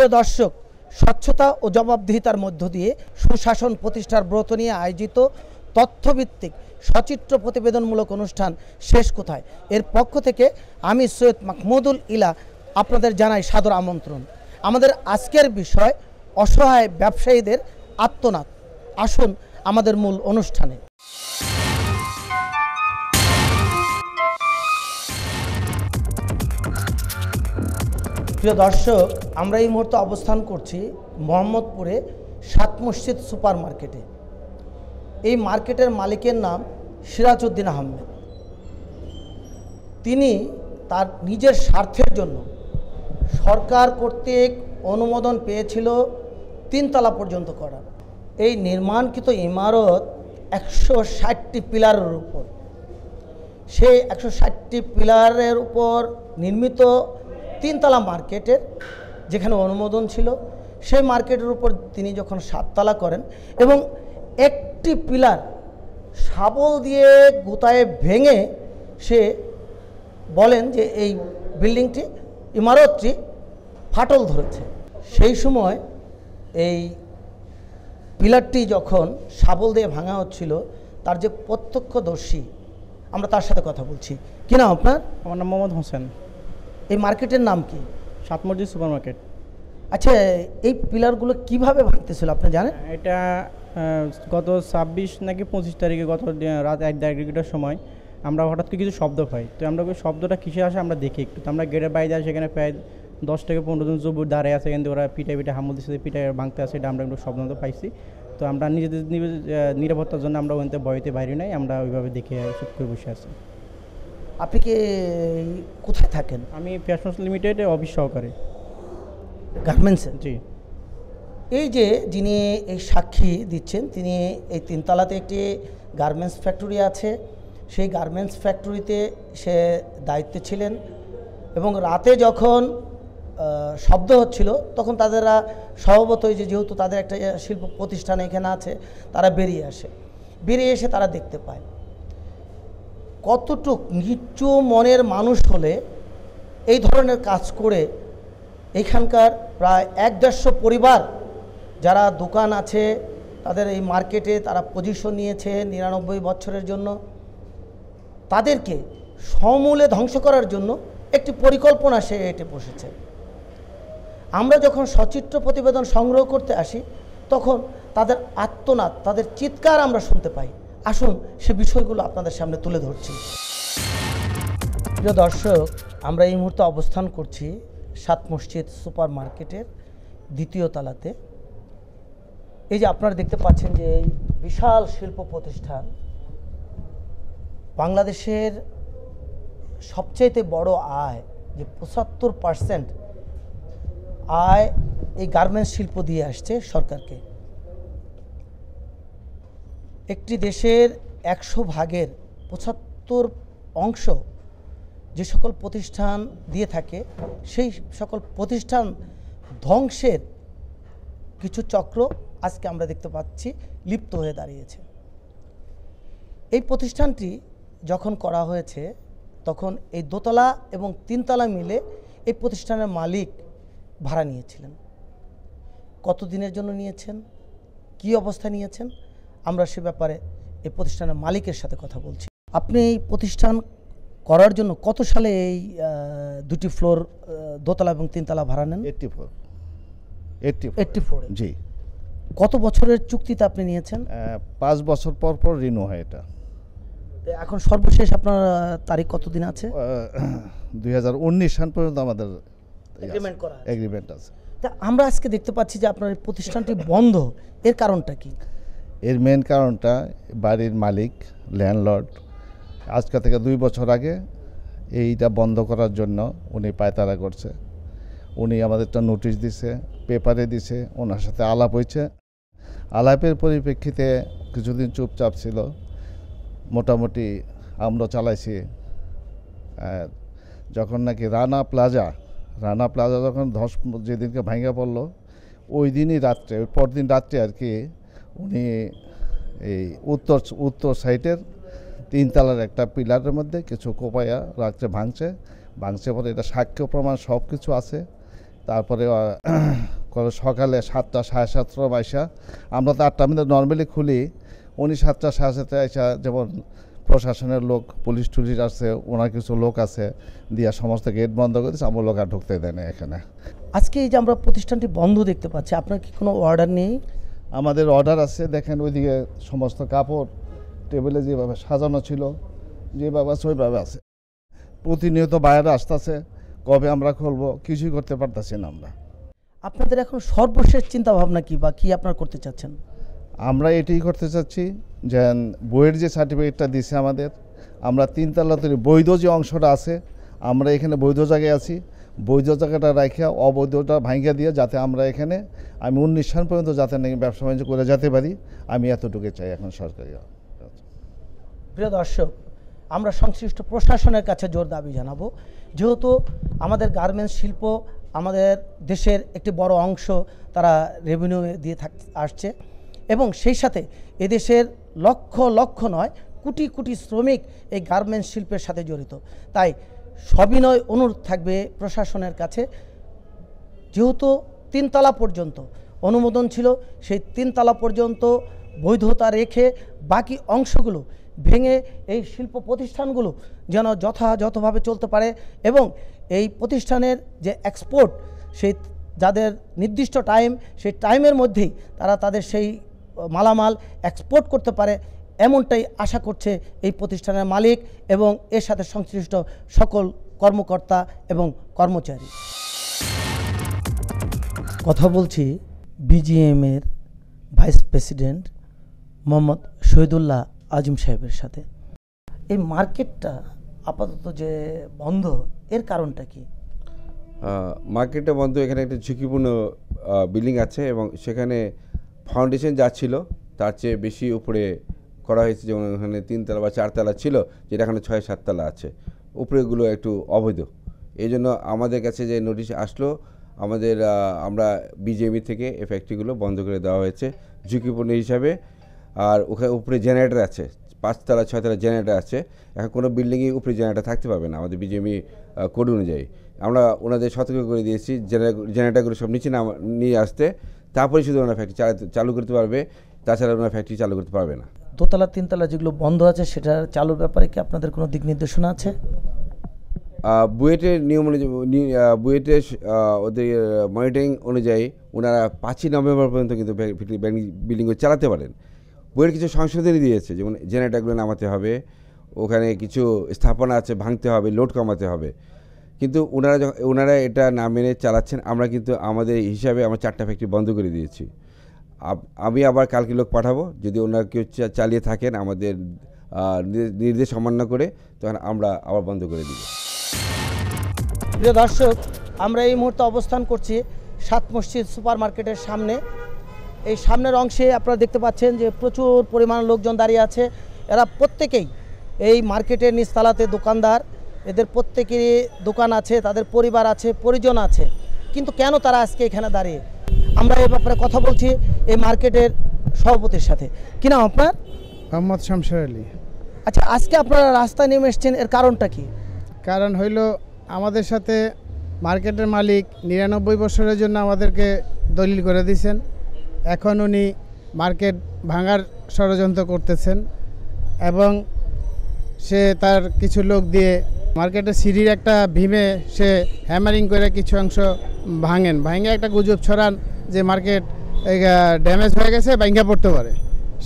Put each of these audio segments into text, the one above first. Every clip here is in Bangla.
প্রিয় দর্শক, স্বচ্ছতা ও জবাবদিহিতার মধ্য দিয়ে সুশাসন প্রতিষ্ঠার ব্রত নিয়ে আয়োজিত তথ্যভিত্তিক সচিত্র প্রতিবেদনমূলক অনুষ্ঠান শেষ কোথায় এর পক্ষ থেকে আমি সৈয়দ মাহমুদুল ইলা আপনাদের জানাই সাদর আমন্ত্রণ। আমাদের আজকের বিষয় অসহায় ব্যবসায়ীদের আত্মনাদ। আসুন আমাদের মূল অনুষ্ঠানে। প্রিয় দর্শক, আমরা এই মুহূর্তে অবস্থান করছি মোহাম্মদপুরে 7 মসজিদ সুপার মার্কেটে। এই মার্কেটের মালিকের নাম সিরাজউদ্দিন আহমেদ। তিনি তার নিজের স্বার্থের জন্য সরকার কর্তৃক অনুমোদন পেয়েছিল 3 তলা পর্যন্ত করার। এই নির্মাণকৃত ইমারত 160টি পিলারের উপর, সেই 160টি পিলারের উপর নির্মিত 3 তলা মার্কেটের যেখানে অনুমোদন ছিল, সেই মার্কেটের উপর তিনি যখন 7 তলা করেন এবং একটি পিলার শাবল দিয়ে গোতায় ভেঙে সে বলেন যে এই বিল্ডিংটি, ইমারতটি ফাটল ধরেছে। সেই সময় এই পিলারটি যখন শাবল দিয়ে ভাঙা হচ্ছিল, তার যে প্রত্যক্ষদর্শী, আমরা তার সাথে কথা বলছি। কি নাম আপনার? আমার নাম মোহাম্মদ হোসেন। এই মার্কেটের নাম কি? 7 মসজিদ সুপার মার্কেট। আচ্ছা, এই পিলারগুলো কিভাবে ভাঙতেছিল আপনি জানেন? এটা গত 26 নাকি 25 তারিখে গত রাত 1-1:30টার সময় আমরা হঠাৎ করে কিছু শব্দ পাই। তো আমরা ওই শব্দটা কিসে আসে আমরা দেখি একটু। তো আমরা গেটের বাইরে যাই, সেখানে প্রায় 10 থেকে 15 জন যুবক দাঁড়িয়ে আছে, কিন্তু ওরা পিঠে হামল দিচ্ছে, পিঠে ভাঙতে আছে। এটা আমরা একটু শব্দ পাইছি। তো আমরা নিজেদের নিরাপত্তার জন্য আমরা ওখান থেকে ভয়তে বাইরে নাই, আমরা ওইভাবে দেখে চুপ করে বসে আছি। আপনি কি কোথায় থাকেন? আমি ফ্যাশন লিমিটেড অফিস সহকারী, গার্মেন্টসে। জি। এই যে যিনি এই সাক্ষী দিচ্ছেন, তিনি এই 3 তলাতে একটি গার্মেন্টস ফ্যাক্টরি আছে, সেই গার্মেন্টস ফ্যাক্টরিতে সে দায়িত্বে ছিলেন এবং রাতে যখন শব্দ হচ্ছিল তখন তাদেরা স্বভাবতই, যেহেতু তাদের একটা শিল্প প্রতিষ্ঠান এখানে আছে, তারা বেরিয়ে এসে তারা দেখতে পায় কতটুক নিচু মনের মানুষ হলে এই ধরনের কাজ করে এখানকার প্রায় 150 পরিবার যারা দোকান আছে, তাদের এই মার্কেটে তারা পজিশন নিয়েছে 99 বছরের জন্য, তাদেরকে সমূলে ধ্বংস করার জন্য একটি পরিকল্পনা সে এঁটে বসেছে। আমরা যখন সচিত্র প্রতিবেদন সংগ্রহ করতে আসি তখন তাদের আর্তনাদ, তাদের চিৎকার আমরা শুনতে পাই। আসুন সে বিষয়গুলো আপনাদের সামনে তুলে ধরছি। প্রিয় দর্শক, আমরা এই মুহূর্তে অবস্থান করছি 7 মসজিদ সুপার মার্কেটের 2য় তলাতে। এই যে আপনারা দেখতে পাচ্ছেন যে এই বিশাল শিল্প প্রতিষ্ঠান, বাংলাদেশের সবচেয়ে বড় আয়, যে 75% আয় এই গার্মেন্টস শিল্প দিয়ে আসছে সরকারকে। একটি দেশের 100 ভাগের 75 অংশ যে সকল প্রতিষ্ঠান দিয়ে থাকে, সেই সকল প্রতিষ্ঠান ধ্বংসের কিছু চক্র আজকে আমরা দেখতে পাচ্ছি লিপ্ত হয়ে দাঁড়িয়েছে। এই প্রতিষ্ঠানটি যখন করা হয়েছে তখন এই 2 তলা এবং 3 তলা মিলে এই প্রতিষ্ঠানের মালিক ভাড়া নিয়েছিলেন। কতদিনের জন্য নিয়েছেন, কি অবস্থা নিয়েছেন, আমরা সে ব্যাপারে এই প্রতিষ্ঠানের মালিকের সাথে কথা বলছি। আপনি এই প্রতিষ্ঠান করার জন্য কত সালে এই 2টি ফ্লোর 2 তলা এবং 3 তলা ভাড়া নেন? 84। জি। কত বছরের চুক্তিতে আপনি নিয়েছেন? 5 বছর পর পর রিনিউ হয় এটা। এখন সর্বশেষ আপনার তারিখ কতদিন আছে? 2019 সাল পর্যন্ত আমাদের এগ্রিমেন্ট আছে। তা আমরা আজকে দেখতে পাচ্ছি যে আপনার এই প্রতিষ্ঠানটি বন্ধ, এর কারণটা কি? এর মেন কারণটা বাড়ির মালিক, ল্যান্ডলর্ড, আজকে থেকে 2 বছর আগে এইটা বন্ধ করার জন্য উনি পায়তারা করছে। উনি আমাদেরটা নোটিশ দিছে, পেপারে দিছে, ওনার সাথে আলাপ হয়েছে। আলাপের পরিপ্রেক্ষিতে কিছুদিন চুপচাপ ছিল, মোটামুটি আমরা চালাইছি। যখন নাকি রানা প্লাজা যখন যেদিনকে ভাঙা পড়লো, ওই দিনই রাত্রে, ওই পরদিন রাত্রে আর কি, উনি এই উত্তর সাইডের 3 তলার একটা পিলারের মধ্যে কিছু কোপাইয়া রাত্রে ভাঙছে পরে এটা সাক্ষ্য প্রমাণ সব কিছু আছে। তারপরে সকালে 7টা 7:30 আইসা, আমরা তো 8টার মধ্যে নর্মালি খুলি, উনি 7টা 7:30 আইসা, যেমন প্রশাসনের লোক, পুলিশ টুলিশ আছে, ওনার কিছু লোক আছে, দিয়া সমস্ত গেট বন্ধ করে দিচ্ছে, আমার লোক আর ঢুকতে দেয় না এখানে। আজকে এই যে আমরা প্রতিষ্ঠানটি বন্ধ দেখতে পাচ্ছি, আপনার কি কোনো অর্ডার নেই? আমাদের অর্ডার আছে, দেখেন ওইদিকে সমস্ত কাপড় টেবিলে যেভাবে সাজানো ছিল, যেভাবে আছে ওইভাবে আছে। প্রতিনিয়ত বাইরে আসতেছে, কবে আমরা খুলবো কিছুই করতে পারতেছি না আমরা। আপনাদের এখন সর্বশেষ চিন্তা ভাবনা কি, বা কি আপনার করতে চাচ্ছেন? আমরা এটাই করতে চাচ্ছি যে বইয়ের যে সার্টিফিকেটটা দিছে আমাদের, আমরা 3 তলা তৈরি বৈধ যে অংশটা আছে, আমরা এখানে বৈধ জায়গায় আছি, বৈধ জায়গাটা রাখা অবৈধটা ভাঙিয়ে দিয়ে যাতে আমরা এখানে আমি 19 সাল পর্যন্ত যাতে নাকি ব্যবসা বাণিজ্য করে যেতে পারি, আমি এতটুকু চাই এখন সরকারি। প্রিয় দর্শক, আমরা সংশ্লিষ্ট প্রশাসনের কাছে জোর দাবি জানাবো, যেহেতু আমাদের গার্মেন্টস শিল্প আমাদের দেশের একটি বড় অংশ তারা রেভিনিউ দিয়ে আসছে, এবং সেই সাথে এদেশের লক্ষ লক্ষ নয় কোটি কোটি শ্রমিক এই গার্মেন্টস শিল্পের সাথে জড়িত। তাই সবিনয় অনুরোধ থাকবে প্রশাসনের কাছে, যেহেতু 3 তলা পর্যন্ত অনুমোদন ছিল, সেই 3 তলা পর্যন্ত বৈধতা রেখে বাকি অংশগুলো ভেঙে এই শিল্প প্রতিষ্ঠানগুলো যেন যথাযথভাবে চলতে পারে, এবং এই প্রতিষ্ঠানের যে এক্সপোর্ট, সেই যাদের নির্দিষ্ট টাইম, সেই টাইমের মধ্যেই তারা তাদের সেই মালামাল এক্সপোর্ট করতে পারে, এমনটাই আশা করছে এই প্রতিষ্ঠানের মালিক এবং এর সাথে সংশ্লিষ্ট সকল কর্মকর্তা এবং কর্মচারী। কথা বলছি বিজিএমের ভাইস প্রেসিডেন্ট মোহাম্মদ শহীদুল্লাহ আজিম সাহেবের সাথে। এই মার্কেটটা আপাতত যে বন্ধ, এর কারণটা কি? মার্কেটটা বন্ধ, এখানে একটা ঝুঁকিপূর্ণ বিল্ডিং আছে এবং সেখানে ফাউন্ডেশন যা ছিল তার চেয়ে বেশি উপরে করা হয়েছে, যেমন ওখানে 3 তলা বা 4 তলা ছিল, যেটা এখানে 6-7 তলা আছে, উপরেগুলো একটু অবৈধ। এই জন্য আমাদের কাছে যে নোটিশ আসলো, আমরা বিজেপি থেকে এই ফ্যাক্টরিগুলো বন্ধ করে দেওয়া হয়েছে ঝুঁকিপূর্ণ হিসাবে। আর ওখানে উপরে জেনারেটর আছে, 5 তলা 6 তলা জেনারেটর আছে, এখন কোনো বিল্ডিংয়ে উপরে জেনারেটর থাকতে পারবে না আমাদের বিজেপি কোড অনুযায়ী। আমরা ওনাদের সতর্ক করে দিয়েছি জেনারেটরগুলো সব নিচে নিয়ে আসতে, তারপরে শুধু ওনার ফ্যাক্টরি চালু করতে পারবে, তাছাড়া ওনার ফ্যাক্টরি চালু করতে পারবে না। 2 তলা 3 তলা যেগুলো বন্ধ আছে, সেটা চালুর ব্যাপারে কি আপনাদের কোনো দিক নির্দেশনা আছে? বুয়েটের নিয়ম অনুযায়ী, বুয়েটের ওদের মনিটরিং অনুযায়ী ওনারা 5ই নভেম্বর পর্যন্ত কিন্তু বিল্ডিংগুলো চালাতে পারেন। বুয়েট কিছু সংশোধনী দিয়েছে, যেমন জেনারেটরগুলো নামাতে হবে, ওখানে কিছু স্থাপনা আছে ভাঙতে হবে, লোড কমাতে হবে, কিন্তু ওনারা এটা না মেনে চালাচ্ছেন। আমরা কিন্তু আমাদের হিসাবে আমরা 4টা ফ্যাক্টরি বন্ধ করে দিয়েছি। আমি আবার কালকে লোক পাঠাবো, যদি ওনারা কেউ চালিয়ে থাকেন আমাদের নির্দেশ অমান্য করে, তখন আমরা আবার বন্ধ করে দিব। প্রিয় দর্শক, আমরা এই মুহূর্তে অবস্থান করছি 7 মসজিদ সুপার মার্কেটের সামনে। এই সামনের অংশে আপনারা দেখতে পাচ্ছেন যে প্রচুর পরিমাণ লোকজন দাঁড়িয়ে আছে। এরা প্রত্যেকেই এই মার্কেটের নিচতলাতে দোকানদার, এদের প্রত্যেকেরই দোকান আছে, তাদের পরিবার আছে, পরিজন আছে, কিন্তু কেন তারা আজকে এখানে দাঁড়িয়ে? আমরা এই ব্যাপারে কথা বলছি এই মার্কেটের সভাপতির সাথে। কি নাম আপনার? মোহাম্মদ শামসুর আলী। আচ্ছা, আজকে আপনারা রাস্তায় নেমে এসছেন, এর কারণটা কি? কারণ হইল আমাদের সাথে মার্কেটের মালিক 99 বছরের জন্য আমাদেরকে দলিল করে দিয়েছেন, এখন উনি মার্কেট ভাঙার ষড়যন্ত্র করতেছেন এবং সে তার কিছু লোক দিয়ে মার্কেটের সিঁড়ির একটা ভীমে সে হ্যামারিং করে কিছু অংশ ভাঙে একটা গুজব ছড়ান যে মার্কেট ড্যামেজ হয়ে গেছে, ভাঙা পড়তে পারে।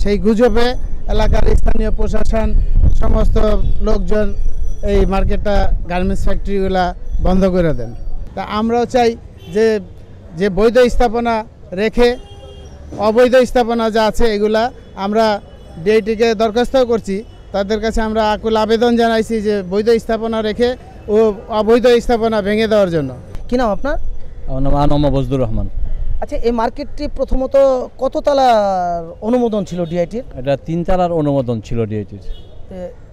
সেই গুজবে এলাকার স্থানীয় প্রশাসন সমস্ত লোকজন এই মার্কেটটা গার্মেন্টস ফ্যাক্টরিগুলা বন্ধ করে দেন। তা আমরাও চাই যে বৈধ স্থাপনা রেখে অবৈধ স্থাপনা যা আছে এগুলা আমরা ডিআইটিকে দরখাস্ত করছি, তাদের কাছে আমরা আকুল আবেদন জানাইছি যে বৈধ স্থাপনা রেখে ও অবৈধ স্থাপনা ভেঙে দেওয়ার জন্য। কি নাম আপনার? আমার নাম মোহাম্মদ বজদুর রহমান। আচ্ছা, এই মার্কেটটি প্রথমত কত তলার অনুমোদন ছিল ডিআইটির? এটা 3 তলার অনুমোদন ছিল ডিআইটির।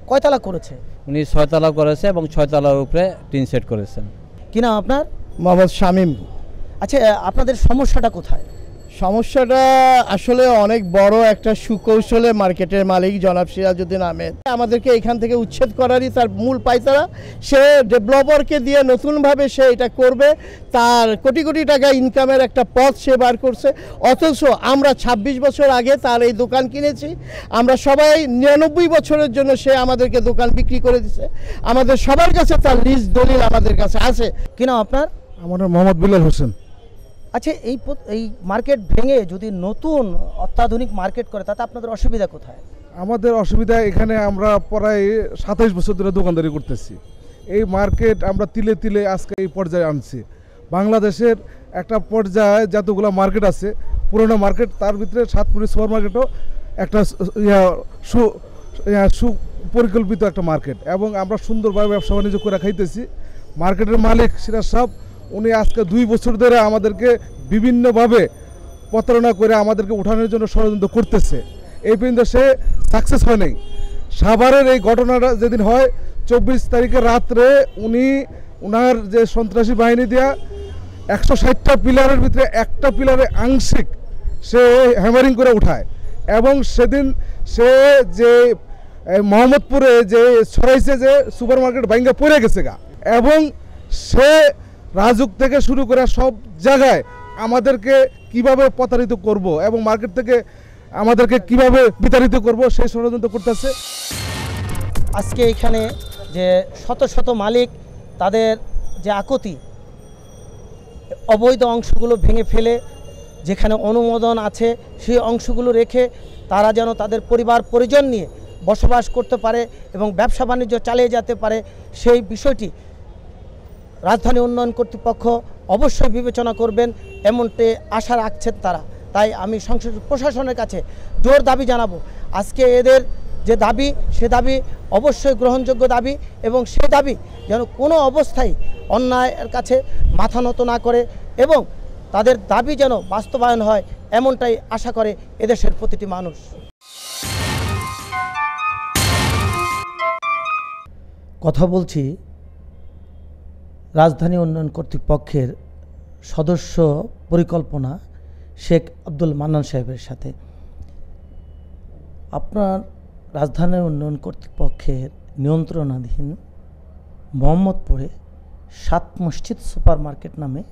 কয় তলা করেছে? উনি 6 তলা করেছে এবং 6 তলার উপরে টিন সেট করেছেন। কি নাম আপনার? মোহাম্মদ শামীম। আচ্ছা, আপনাদের সমস্যাটা কোথায়? সমস্যাটা আসলে অনেক বড় একটা সুকৌশলে মার্কেটের মালিক জনাব সিরাজউদ্দিন আহমেদ আমাদেরকে এখান থেকে উচ্ছেদ করারই তার মূল পায়তারা। সে ডেভেলপারকে দিয়ে নতুনভাবে সে এটা করবে, তার কোটি কোটি টাকা ইনকামের একটা পথ সে বার করছে। অথচ আমরা ২৬ বছর আগে তার এই দোকান কিনেছি, আমরা সবাই ৯৯ বছরের জন্য সে আমাদেরকে দোকান বিক্রি করে দিছে। আমাদের সবার কাছে তার লিজ দলিল আমাদের কাছে আছে। কি নাম আপনার? আমার নাম মোহাম্মদ বিলাল হোসেন। আচ্ছা, এই মার্কেট ভেঙে যদি নতুন অত্যাধুনিক মার্কেট করে তাতে আপনাদের অসুবিধা কোথায়? আমাদের অসুবিধা এখানে আমরা প্রায় ২৭ বছর ধরে দোকানদারি করতেছি। এই মার্কেট আমরা তিলে তিলে আজকে এই পর্যায়ে আনছি। বাংলাদেশের একটা পর্যায়ে যতগুলো মার্কেট আছে পুরোনো মার্কেট, তার ভিতরে সাতপুরি সুপার মার্কেটও একটা সুপরিকল্পিত একটা মার্কেট, এবং আমরা সুন্দরভাবে ব্যবসা বাণিজ্য করে খাইতেছি। মার্কেটের মালিক সিরাজ সাহেব উনি আজকে ২ বছর ধরে আমাদেরকে বিভিন্নভাবে প্রতারণা করে আমাদেরকে উঠানোর জন্য ষড়যন্ত্র করতেছে। এই পর্যন্ত সে সাকসেস হয় নাই। সাভারের এই ঘটনাটা যেদিন হয় ২৪ তারিখে রাত্রে উনি ওনার যে সন্ত্রাসী বাহিনী দেওয়া ১৬০টা পিলারের ভিতরে একটা পিলারে আংশিক সে হ্যামারিং করে উঠায়, এবং সেদিন সে যে মোহাম্মদপুরে যে ছড়াইছে যে সুপার মার্কেট ভাঙ্গা পড়ে গেছে গা, এবং সে রাজুক থেকে শুরু করে সব জায়গায় আমাদেরকে কিভাবে প্রতারিত করব এবং মার্কেট থেকে আমাদেরকে কিভাবে বিতাড়িত করব সেই ষড়যন্ত্র করতেছে। আজকে এখানে যে শত শত মালিক তাদের যে আকুতি, অবৈধ অংশগুলো ভেঙে ফেলে যেখানে অনুমোদন আছে সেই অংশগুলো রেখে তারা যেন তাদের পরিবার পরিজন নিয়ে বসবাস করতে পারে এবং ব্যবসা বাণিজ্য চালিয়ে যেতে পারে, সেই বিষয়টি রাজধানী উন্নয়ন কর্তৃপক্ষ অবশ্যই বিবেচনা করবেন এমনটি আশা রাখছেন তারা। তাই আমি সংশ্লিষ্ট প্রশাসনের কাছে জোর দাবি জানাবো, আজকে এদের যে দাবি সে দাবি অবশ্যই গ্রহণযোগ্য দাবি, এবং সে দাবি যেন কোনো অবস্থায় অন্যায়ের কাছে মাথা নত না করে এবং তাদের দাবি যেন বাস্তবায়ন হয় এমনটাই আশা করে এদেশের প্রতিটি মানুষ। কথা বলছি রাজধানী উন্নয়ন কর্তৃপক্ষের সদস্য পরিকল্পনা শেখ আব্দুল মান্নান সাহেবের সাথে। আপনার রাজধানী উন্নয়ন কর্তৃপক্ষের নিয়ন্ত্রণাধীন মোহাম্মদপুরে ৭ মসজিদ সুপার মার্কেট নামে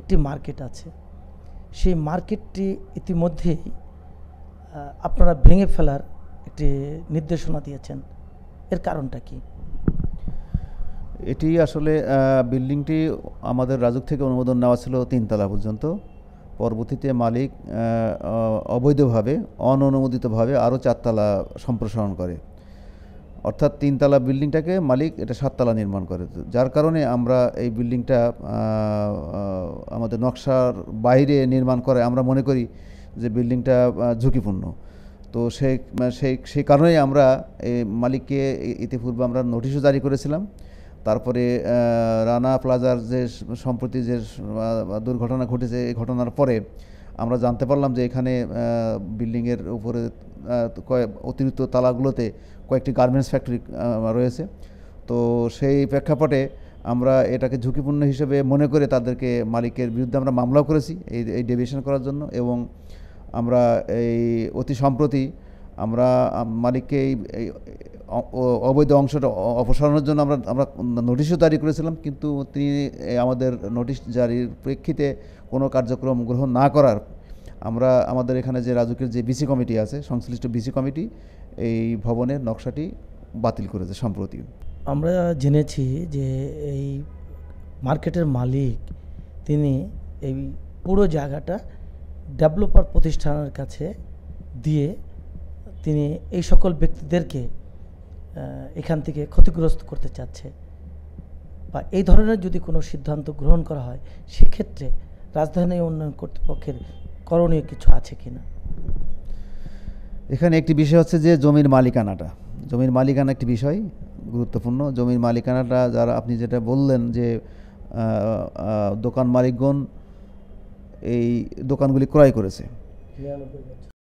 একটি মার্কেট আছে। সেই মার্কেটটি ইতিমধ্যেই আপনারা ভেঙে ফেলার একটি নির্দেশনা দিয়েছেন, এর কারণটা কি? এটি আসলে বিল্ডিংটি আমাদের রাজুক থেকে অনুমোদন নেওয়া ছিল ৩ তলা পর্যন্ত। পরবর্তীতে মালিক অবৈধভাবে অননুমোদিতভাবে আরও ৪ তলা সম্প্রসারণ করে, অর্থাৎ ৩ তলা বিল্ডিংটাকে মালিক এটা ৭ তলা নির্মাণ করে, যার কারণে আমরা এই বিল্ডিংটা আমাদের নকশার বাইরে নির্মাণ করে আমরা মনে করি যে বিল্ডিংটা ঝুঁকিপূর্ণ। তো সেই কারণেই আমরা এই মালিককে ইতিপূর্বে আমরা নোটিশও জারি করেছিলাম। তারপরে রানা প্লাজার যে সম্প্রতি যে দুর্ঘটনা ঘটেছে, এই ঘটনার পরে আমরা জানতে পারলাম যে এখানে বিল্ডিংয়ের উপরে অতিরিক্ত তালাগুলোতে কয়েকটি গার্মেন্টস ফ্যাক্টরি রয়েছে। তো সেই প্রেক্ষাপটে আমরা এটাকে ঝুঁকিপূর্ণ হিসেবে মনে করে তাদেরকে মালিকের বিরুদ্ধে আমরা মামলাও করেছি এই ডেভিয়েশন করার জন্য, এবং আমরা এই অতি সম্প্রতি আমরা মালিককে এই অবৈধ অংশটা অপসারণের জন্য আমরা নোটিশও জারি করেছিলাম, কিন্তু তিনি আমাদের নোটিশ জারির প্রেক্ষিতে কোনো কার্যক্রম গ্রহণ না করার আমরা আমাদের এখানে যে রাজুকের যে বিসি কমিটি আছে, সংশ্লিষ্ট বিসি কমিটি এই ভবনের নকশাটি বাতিল করেছে সম্প্রতি। আমরা জেনেছি যে এই মার্কেটের মালিক তিনি এই পুরো জায়গাটা ডেভেলপার প্রতিষ্ঠানের কাছে দিয়ে তিনি এই সকল ব্যক্তিদেরকে এখান থেকে ক্ষতিগ্রস্ত করতে চাচ্ছে, বা এই ধরনের যদি কোনো সিদ্ধান্ত গ্রহণ করা হয় সেক্ষেত্রে রাজধানী উন্নয়ন কর্তৃপক্ষের করণীয় কিছু আছে কিনা? এখানে একটি বিষয় হচ্ছে যে জমির মালিকানা একটি বিষয় গুরুত্বপূর্ণ। জমির মালিকানাটা যারা আপনি যেটা বললেন যে দোকান মালিকগণ এই দোকানগুলি ক্রয় করেছে,